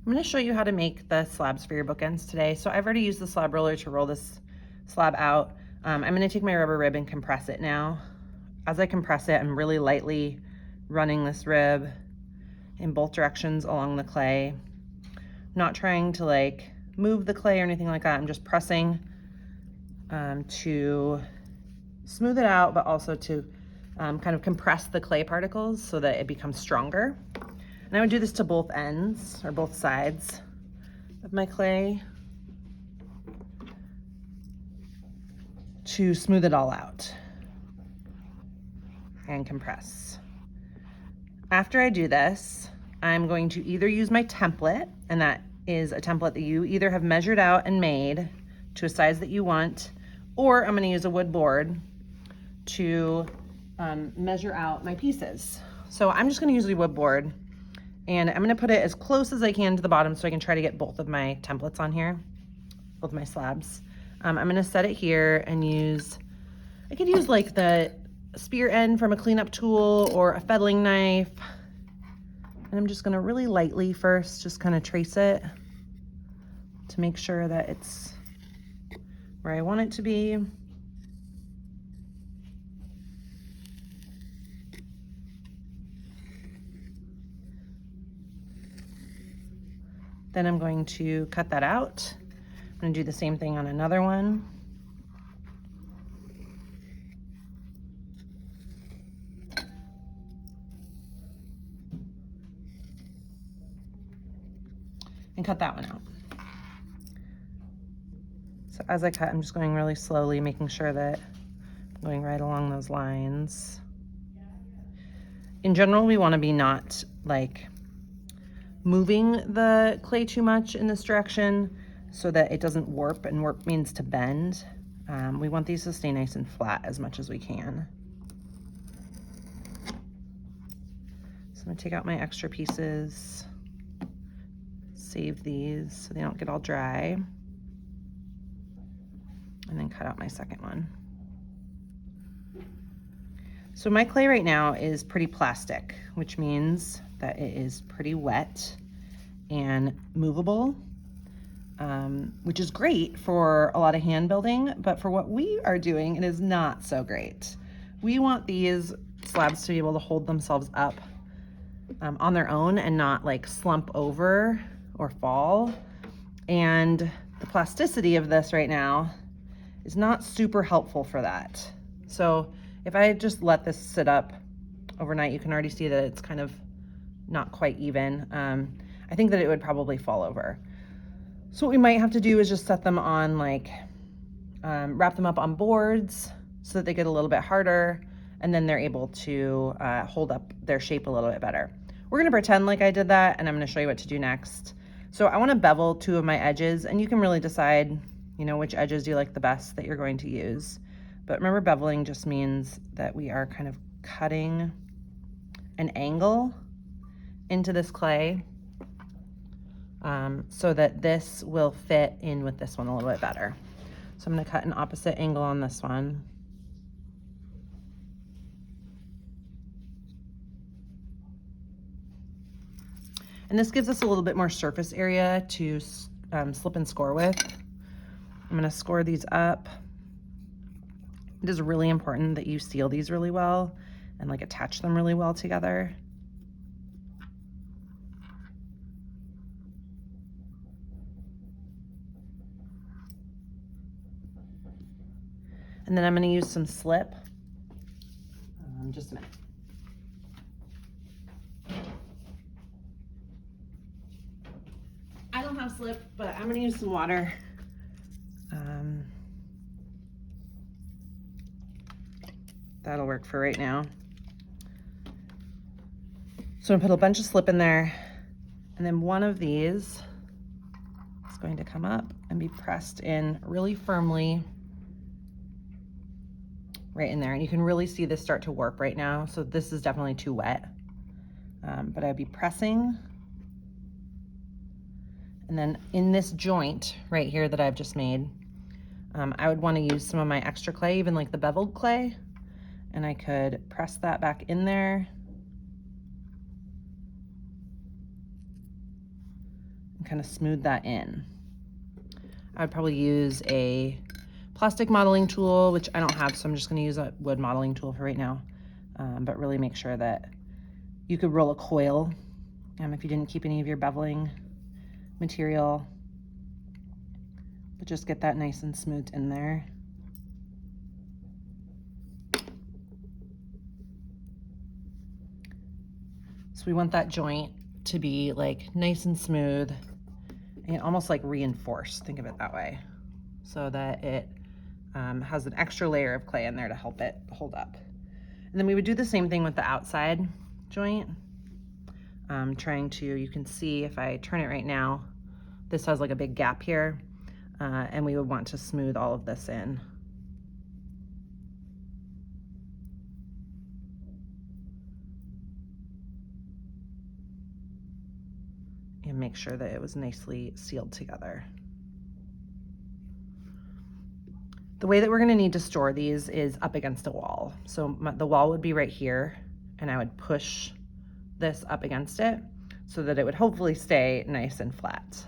I'm going to show you how to make the slabs for your bookends today. So I've already used the slab roller to roll this slab out. I'm going to take my rubber rib and compress it now. As I compress it, I'm really lightly running this rib in both directions along the clay. Not trying to like move the clay or anything like that. I'm just pressing to smooth it out, but also to kind of compress the clay particles so that it becomes stronger. And I would do this to both ends or both sides of my clay to smooth it all out and compress. After I do this, I'm going to either use my template, and that is a template that you either have measured out and made to a size that you want, or I'm going to use a wood board to measure out my pieces. So I'm just going to use the wood board, and I'm going to put it as close as I can to the bottom so I can try to get both of my templates on here, both my slabs. I'm going to set it here and I could use like the spear end from a cleanup tool or a fettling knife. And I'm just going to really lightly first just kind of trace it to make sure that it's where I want it to be. Then I'm going to cut that out. I'm going to do the same thing on another one. And cut that one out. So as I cut, I'm just going really slowly, making sure that I'm going right along those lines. In general, we want to be not like moving the clay too much in this direction so that it doesn't warp, and warp means to bend. We want these to stay nice and flat as much as we can. So I'm gonna take out my extra pieces, save these so they don't get all dry, and then cut out my second one. So my clay right now is pretty plastic, which means that it is pretty wet and movable, which is great for a lot of hand building, but for what we are doing, it is not so great. We want these slabs to be able to hold themselves up on their own and not like slump over or fall. And the plasticity of this right now is not super helpful for that. So if I just let this sit up overnight, you can already see that it's kind of not quite even. I think that it would probably fall over. So what we might have to do is just set them on like, wrap them up on boards so that they get a little bit harder, and then they're able to hold up their shape a little bit better. We're gonna pretend like I did that, and I'm gonna show you what to do next. So I wanna bevel two of my edges, and you can really decide, you know, which edges do you like the best that you're going to use. But remember, beveling just means that we are kind of cutting an angle into this clay so that this will fit in with this one a little bit better. So I'm gonna cut an opposite angle on this one. And this gives us a little bit more surface area to slip and score with. I'm gonna score these up. It is really important that you seal these really well and like attach them really well together. And then I'm gonna use some slip. Just a minute. I don't have slip, but I'm gonna use some water. That'll work for right now. So I'm gonna put a bunch of slip in there, and then one of these is going to come up and be pressed in really firmly right in there. And you can really see this start to warp right now. So this is definitely too wet, but I'd be pressing. And then in this joint right here that I've just made, I would want to use some of my extra clay, even like the beveled clay, and I could press that back in there and kind of smooth that in. I would probably use a plastic modeling tool, which I don't have, so I'm just going to use a wood modeling tool for right now. But really make sure that you could roll a coil if you didn't keep any of your beveling material. But just get that nice and smooth in there. So we want that joint to be like nice and smooth and almost like reinforced, think of it that way, so that it has an extra layer of clay in there to help it hold up. And then we would do the same thing with the outside joint. Trying to, you can see if I turn it right now, this has like a big gap here, and we would want to smooth all of this in. And make sure that it was nicely sealed together. The way that we're gonna need to store these is up against a wall. So the wall would be right here, and I would push this up against it so that it would hopefully stay nice and flat.